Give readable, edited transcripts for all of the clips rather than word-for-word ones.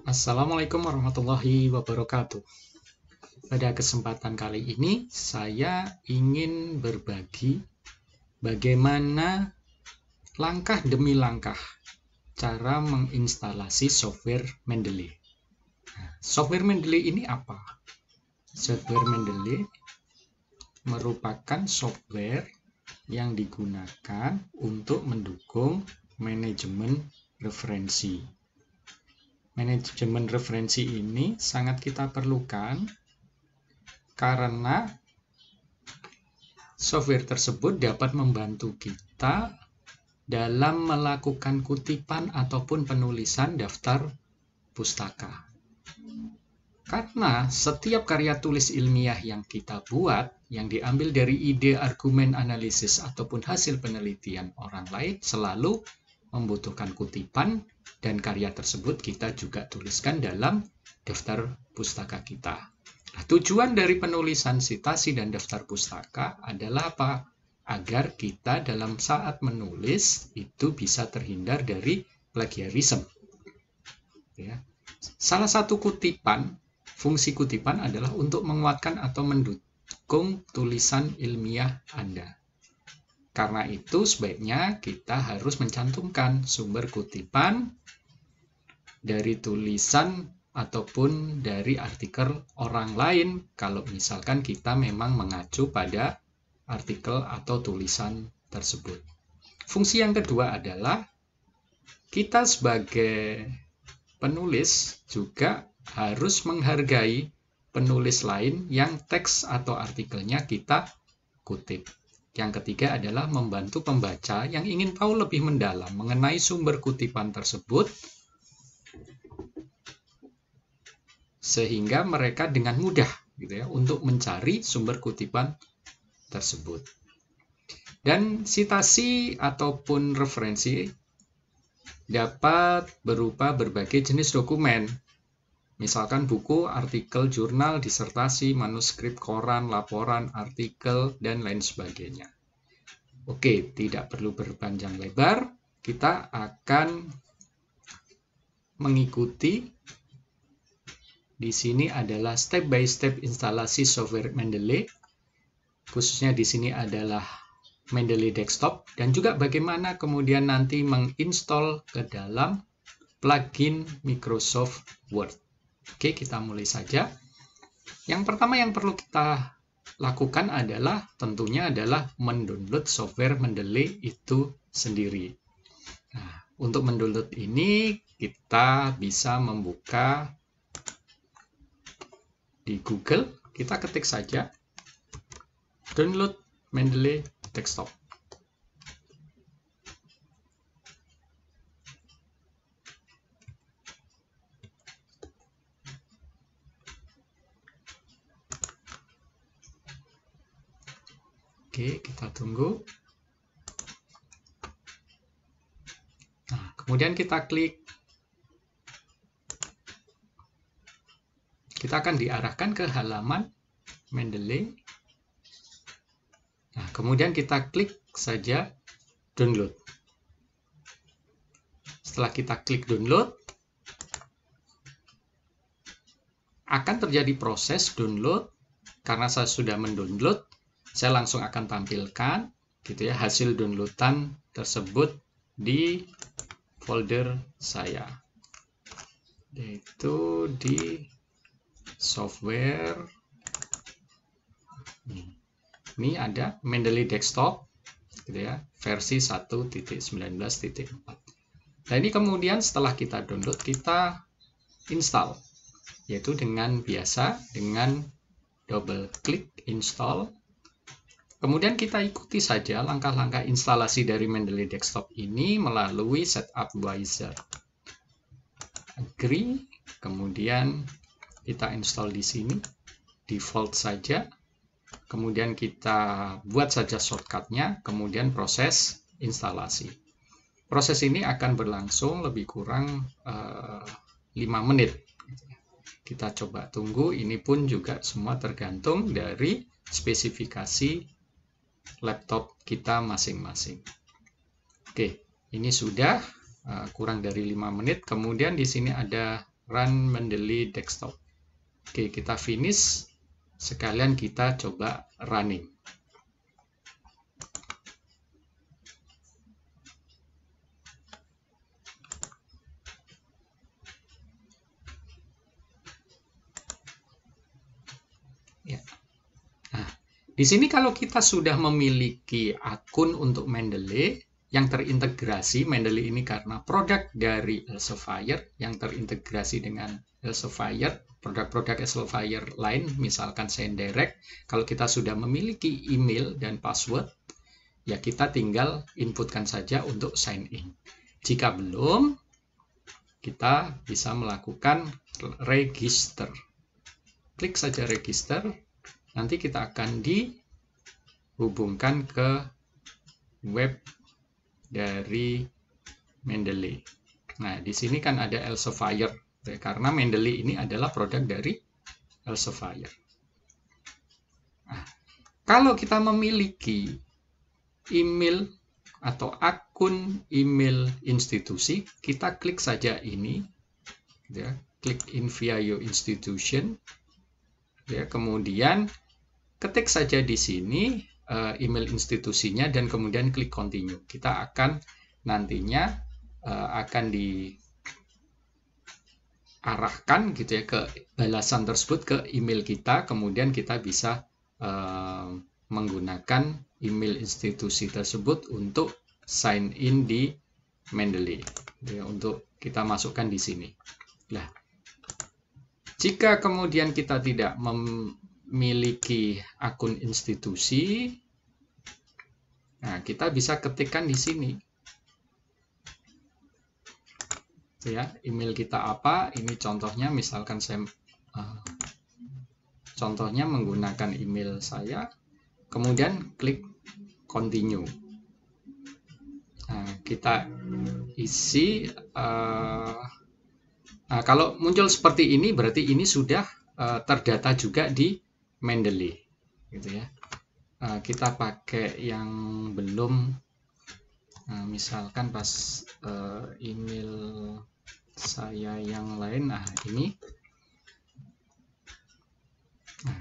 Assalamualaikum warahmatullahi wabarakatuh. Pada kesempatan kali ini, saya ingin berbagi bagaimana langkah demi langkah cara menginstalasi software Mendeley. Software Mendeley ini apa? Software Mendeley merupakan software yang digunakan untuk mendukung manajemen referensi. Manajemen referensi ini sangat kita perlukan karena software tersebut dapat membantu kita dalam melakukan kutipan ataupun penulisan daftar pustaka. Karena setiap karya tulis ilmiah yang kita buat, yang diambil dari ide, argumen, analisis, ataupun hasil penelitian orang lain, selalu membutuhkan kutipan, dan karya tersebut kita juga tuliskan dalam daftar pustaka kita. Nah, tujuan dari penulisan sitasi dan daftar pustaka adalah apa? Agar kita dalam saat menulis itu bisa terhindar dari plagiarisme. Ya. Salah satu kutipan, fungsi kutipan adalah untuk menguatkan atau mendukung tulisan ilmiah Anda. Karena itu sebaiknya kita harus mencantumkan sumber kutipan dari tulisan ataupun dari artikel orang lain kalau misalkan kita memang mengacu pada artikel atau tulisan tersebut. Fungsi yang kedua adalah kita sebagai penulis juga harus menghargai penulis lain yang teks atau artikelnya kita kutip. Yang ketiga adalah membantu pembaca yang ingin tahu lebih mendalam mengenai sumber kutipan tersebut, sehingga mereka dengan mudah gitu ya, untuk mencari sumber kutipan tersebut. Dan sitasi ataupun referensi dapat berupa berbagai jenis dokumen. Misalkan buku, artikel, jurnal, disertasi, manuskrip, koran, laporan, artikel, dan lain sebagainya. Oke, tidak perlu berpanjang lebar. Kita akan mengikuti. Di sini adalah step by step instalasi software Mendeley. Khususnya di sini adalah Mendeley Desktop. Dan juga bagaimana kemudian nanti menginstall ke dalam plugin Microsoft Word. Oke, kita mulai saja. Yang pertama yang perlu kita lakukan adalah tentunya adalah mendownload software Mendeley itu sendiri. Nah, untuk mendownload ini kita bisa membuka di Google. Kita ketik saja download Mendeley Desktop. Oke, kita tunggu. Nah, kemudian kita klik. Kita akan diarahkan ke halaman Mendeley. Nah, kemudian kita klik saja download. Setelah kita klik download, akan terjadi proses download. Karena saya sudah mendownload, saya langsung akan tampilkan gitu ya hasil downloadan tersebut di folder saya, yaitu di software. Ini ada Mendeley Desktop gitu ya, versi 1.19.4. Nah, ini kemudian setelah kita download, kita install, yaitu dengan biasa dengan double klik install. Kemudian kita ikuti saja langkah-langkah instalasi dari Mendeley Desktop ini melalui setup wizard. Agree, kemudian kita install di sini, default saja. Kemudian kita buat saja shortcutnya, kemudian proses instalasi. Proses ini akan berlangsung lebih kurang 5 menit. Kita coba tunggu, ini pun juga semua tergantung dari spesifikasi laptop kita masing-masing. Oke, ini sudah kurang dari 5 menit. Kemudian di sini ada run Mendeley desktop. Oke, kita finish. Sekalian kita coba running. Ya. Nah, di sini kalau kita sudah memiliki akun untuk Mendeley yang terintegrasi, Mendeley ini karena produk dari Elsevier yang terintegrasi dengan Elsevier, produk-produk Elsevier lain, misalkan SendDirect, kalau kita sudah memiliki email dan password, ya kita tinggal inputkan saja untuk sign in. Jika belum, kita bisa melakukan register. Klik saja register, nanti kita akan dihubungkan ke web dari Mendeley. Nah, di sini kan ada Elsevier, karena Mendeley ini adalah produk dari Elsevier. Nah, kalau kita memiliki email atau akun email institusi, kita klik saja ini, ya, klik in via your institution. Ya, kemudian ketik saja di sini email institusinya dan kemudian klik continue. Kita akan nantinya akan diarahkan gitu ya ke balasan tersebut ke email kita, kemudian kita bisa menggunakan email institusi tersebut untuk sign in di Mendeley. Ya, untuk kita masukkan di sini. Nah, jika kemudian kita tidak memiliki akun institusi, nah kita bisa ketikkan di sini. Ya, email kita apa? Ini contohnya, misalkan saya contohnya menggunakan email saya, kemudian klik continue. Nah, kita isi. Nah, kalau muncul seperti ini, berarti ini sudah terdata juga di Mendeley, gitu ya. Kita pakai yang belum, misalkan pas email saya yang lain, nah ini. Nah,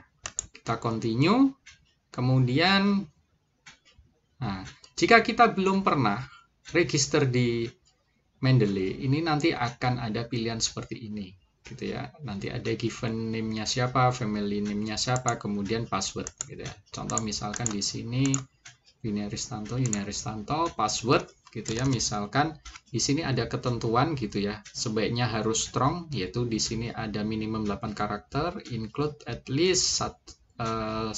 kita continue, kemudian, nah, jika kita belum pernah register di Mendeley, ini nanti akan ada pilihan seperti ini, gitu ya. Nanti ada given name-nya siapa, family name-nya siapa, kemudian password, gitu ya. Contoh misalkan di sini Yuniaristanto, password, gitu ya. Misalkan di sini ada ketentuan, gitu ya. Sebaiknya harus strong, yaitu di sini ada minimum 8 karakter, include at least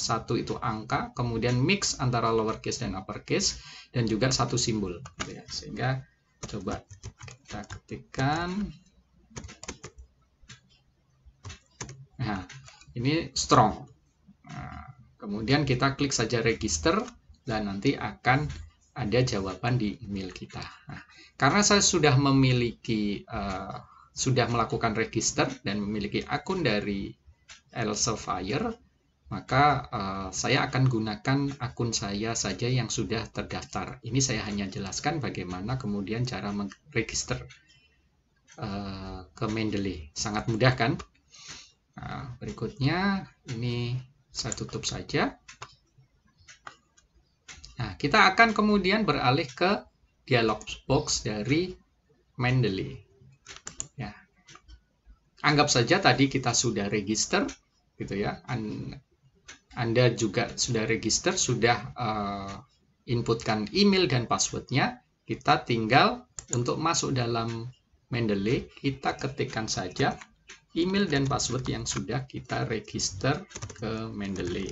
satu itu angka, kemudian mix antara lowercase dan uppercase, dan juga satu simbol, gitu ya. Sehingga coba kita ketikkan. Nah, ini strong. Nah, kemudian kita klik saja register dan nanti akan ada jawaban di email kita. Nah, karena saya sudah memiliki sudah melakukan register dan memiliki akun dari Elsevier, maka saya akan gunakan akun saya saja yang sudah terdaftar. Ini saya hanya jelaskan bagaimana kemudian cara meregister ke Mendeley. Sangat mudah kan? Nah, berikutnya ini saya tutup saja. Nah, kita akan kemudian beralih ke dialog box dari Mendeley. Ya. Anggap saja tadi kita sudah register, gitu ya. Anda juga sudah register, sudah inputkan email dan passwordnya. Kita tinggal untuk masuk dalam Mendeley, kita ketikkan saja email dan password yang sudah kita register ke Mendeley,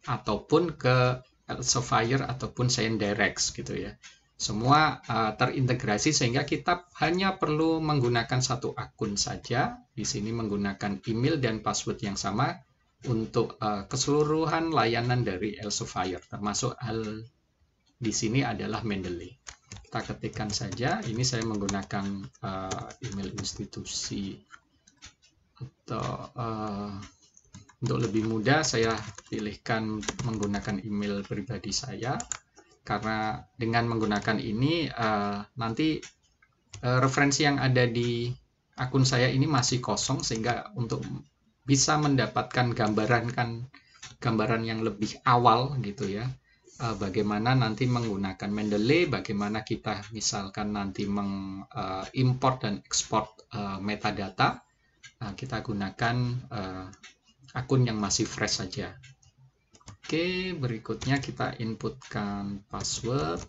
ataupun ke Elsevier ataupun SendDirect, gitu ya. Semua terintegrasi sehingga kita hanya perlu menggunakan satu akun saja. Di sini menggunakan email dan password yang sama untuk keseluruhan layanan dari Elsevier, termasuk hal di sini adalah Mendeley. Kita ketikkan saja. Ini saya menggunakan email institusi, atau untuk lebih mudah saya pilihkan menggunakan email pribadi saya, karena dengan menggunakan ini nanti referensi yang ada di akun saya ini masih kosong, sehingga untuk bisa mendapatkan gambaran yang lebih awal gitu ya, bagaimana nanti menggunakan Mendeley, bagaimana kita misalkan nanti mengimport dan ekspor metadata, kita gunakan akun yang masih fresh saja. Oke, berikutnya kita inputkan password.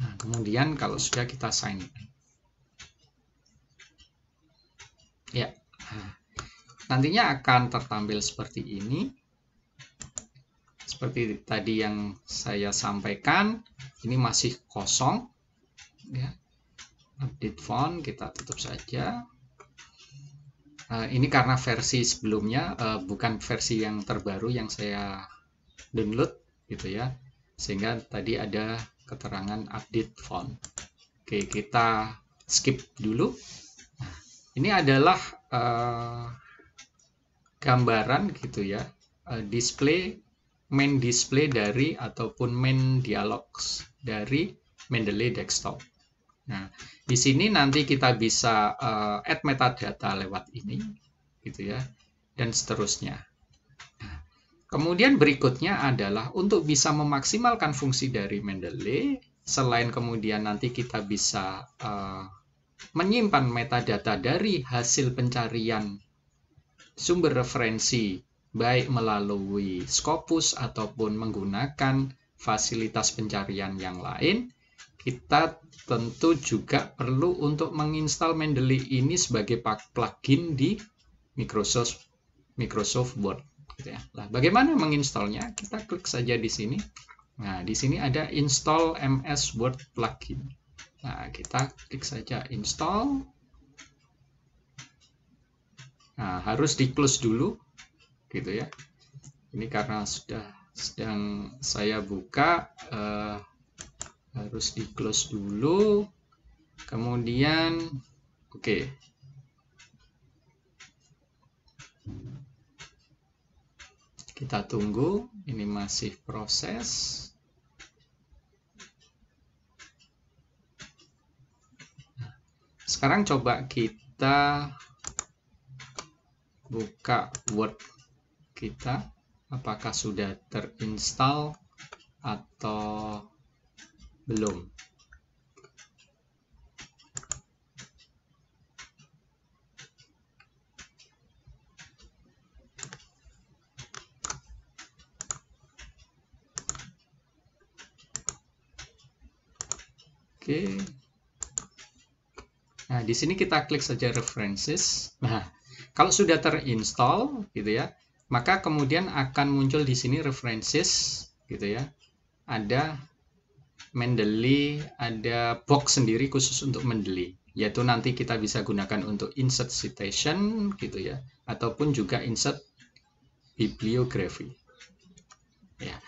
Nah, kemudian kalau sudah kita sign in. Ya, nantinya akan tertampil seperti ini. Seperti tadi yang saya sampaikan, ini masih kosong. Ya. Update font, kita tutup saja. Ini karena versi sebelumnya, bukan versi yang terbaru yang saya download gitu ya, sehingga tadi ada keterangan update font. Oke, kita skip dulu. Nah, ini adalah gambaran gitu ya, main display dari ataupun main dialogs dari Mendeley Desktop. Nah, di sini nanti kita bisa add metadata lewat ini, gitu ya, dan seterusnya. Nah, kemudian berikutnya adalah untuk bisa memaksimalkan fungsi dari Mendeley, selain kemudian nanti kita bisa menyimpan metadata dari hasil pencarian sumber referensi, baik melalui Scopus ataupun menggunakan fasilitas pencarian yang lain, kita tentu juga perlu untuk menginstal Mendeley ini sebagai plugin di Microsoft Word. Gitu ya. Nah, bagaimana menginstalnya? Kita klik saja di sini. Nah, di sini ada install MS Word plugin. Nah, kita klik saja install. Nah, harus di close dulu, gitu ya. Ini karena sudah sedang saya buka. Harus di close dulu, kemudian oke. Kita tunggu, ini masih proses. Sekarang coba kita buka Word kita, apakah sudah terinstall atau belum. Oke. Nah, di sini kita klik saja references. Nah, kalau sudah terinstall gitu ya, maka kemudian akan muncul di sini references gitu ya. Ada Mendeley, ada box sendiri khusus untuk Mendeley, yaitu nanti kita bisa gunakan untuk insert citation gitu ya, ataupun juga insert bibliography. Ya.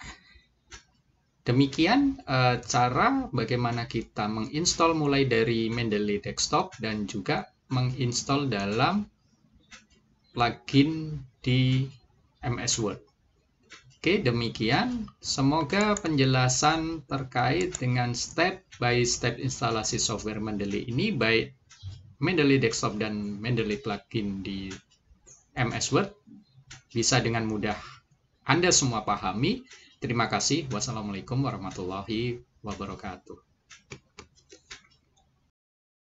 Demikian cara bagaimana kita menginstal mulai dari Mendeley Desktop dan juga menginstal dalam plugin di MS Word. Oke, demikian. Semoga penjelasan terkait dengan step by step instalasi software Mendeley ini, baik Mendeley Desktop dan Mendeley plugin di MS Word, bisa dengan mudah Anda semua pahami. Terima kasih. Wassalamualaikum warahmatullahi wabarakatuh.